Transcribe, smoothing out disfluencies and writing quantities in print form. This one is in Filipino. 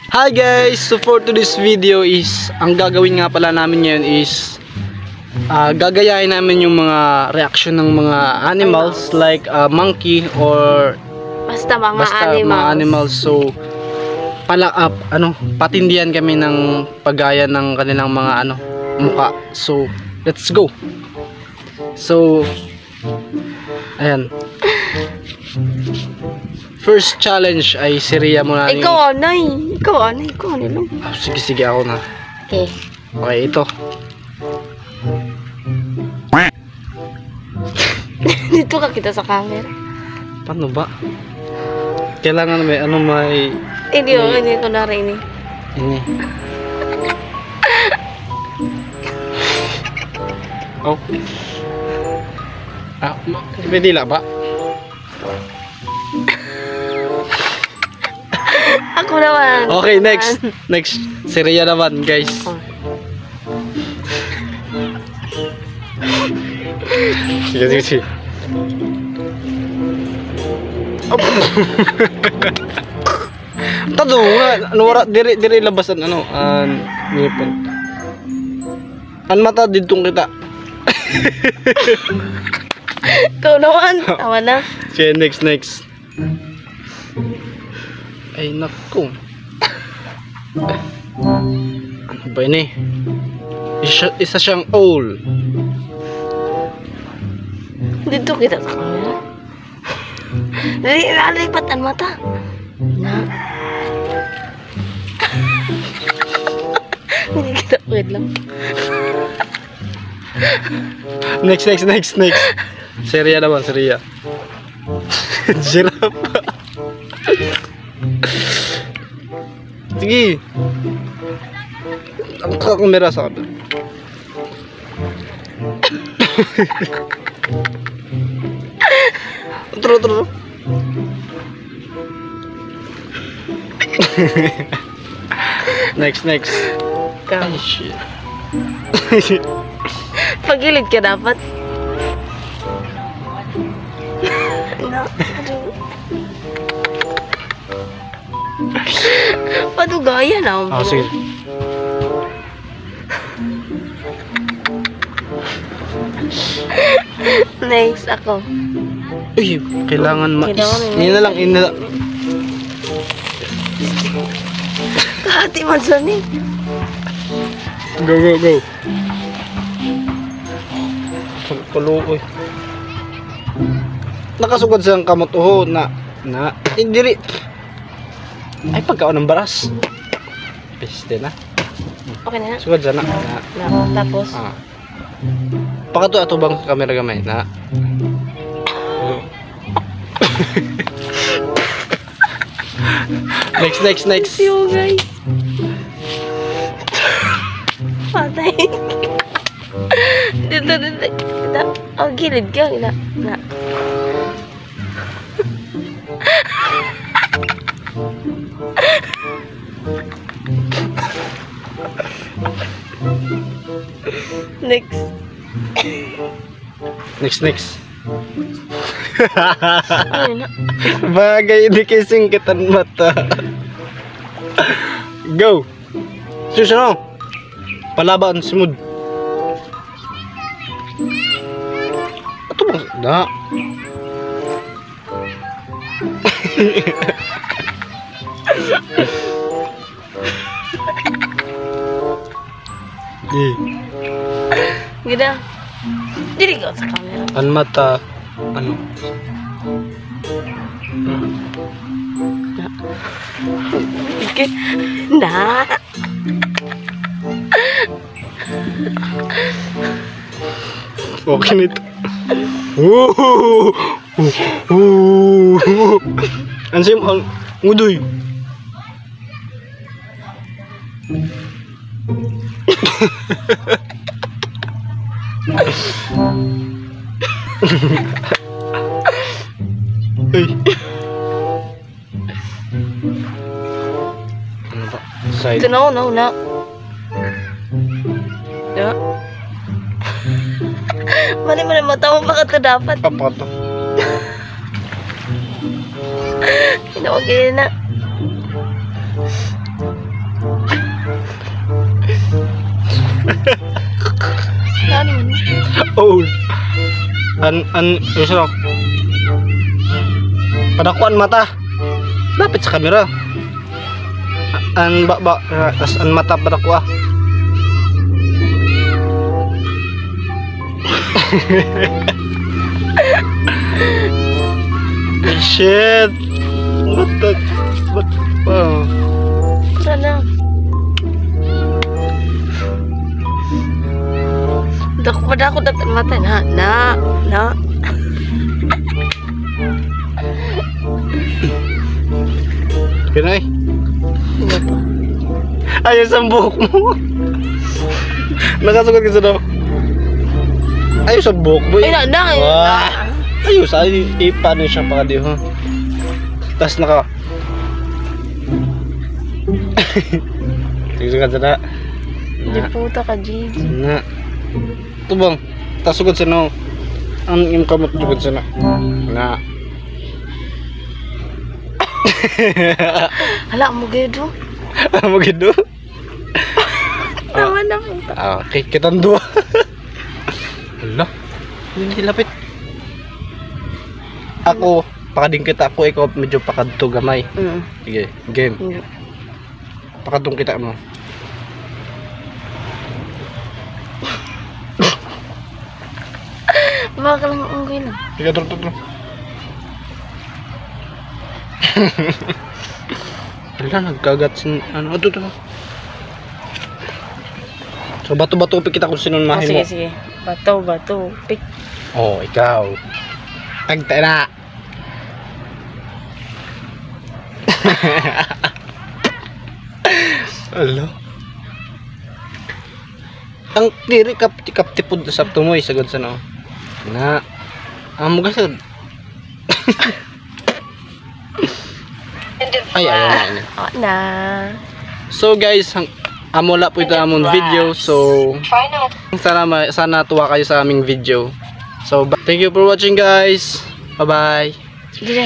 Hi guys! So for today's video is, ang gagawin nga pala namin ngayon is gagayahin namin yung mga reaction ng mga animals like monkey or basta mga animals. So patindihan kami ng paggaya ng kanilang mga mukha. So let's go. So ayan. First challenge ay si Rhea muna. Ikaw anay lang. Sige ako na. Okay, ito. Dito ka kita sa camera. Paano ba? Kailangan may Hindi ko narinig. Ini. Oh. Pwede lang ba? Ako naman. Okay, next. Si Rhea naman, guys. Sige. Tado nga, wala diri labasan nipon. Mata didtong kita. Ikaw naman. Tawa na. Okay, next. Ay naku. Ano ba ini? Isa siyang owl. Dito kita sa camera. Nalipat ang mata. Na. Hindi kita, wait lang. Next. Si Rhea naman, si Rhea. Giraffe. Sige. Ang kamera sa kabila. Turo. Next. Ikaw. Ay, shit. Pagilid ka dapat. Patugaya na mo. Sige. Next ako. Uy, kailangan Ini na lang. Kahati man sa ni. Go. Pagkalukoy. Nakasugod sa kamot na indiri. Ay pagkaon ng baras. Peste na. Okay na. Sugod sana Tapos. Pakato ato bang kamera gamay na. Next. Yo guys. Patay. Dito. Oh, gilid ka. Na. Next. Bagay di kising kitan mata. Go. Susunod. Palaban smooth. Ato bang da? Gila. Dili ko sa camera. An mata Na. Okay nito. Ansim ngudoy. Side. No. Ya. Mali mata mo baka ito dapat. Apa to? Hinawagin na. Oh. Isa lang. Padakuan mata. Lapit sa kamera. An mata padakua. Shit. What? Wow. Sana. Dako dapat mata na. Kinay. Ano pa? Ayos ang buhok mo. Nakasugat ka sa daw. Ayos ang buhok mo. Ay, na. Wah. Ayos, paano siya pa di ho. Tas naka. Sige sa na. Di puta ka, Gigi. Na. Ito bang, tasugod sa no. Ang yung kamot sugod sa na. Na. Hala, mo gado. Ano mo gido? Tama na puta. Okay, kitang dua. Hala. Hindi lapit. Ako, pakading kita ako, ikaw medyo pakadto gamay. Sige, game. Pakadtong kita mo. Baka lang unggoy na. Sige, tro. Wala, nagkagat sin... Ano, ito. So, bato-bato kita kung sinong mahin mo. Sige. Bato. Pick. Oh, ikaw. Tagta na. Alo. Ang diri kapti pud sa tumoy sagod sa no. Na. Amo gasod. Ay, ayaw Na. So guys, amula po ito among video. So sana tuwa kayo sa aming video. So thank you for watching guys. Bye bye. Hindi na,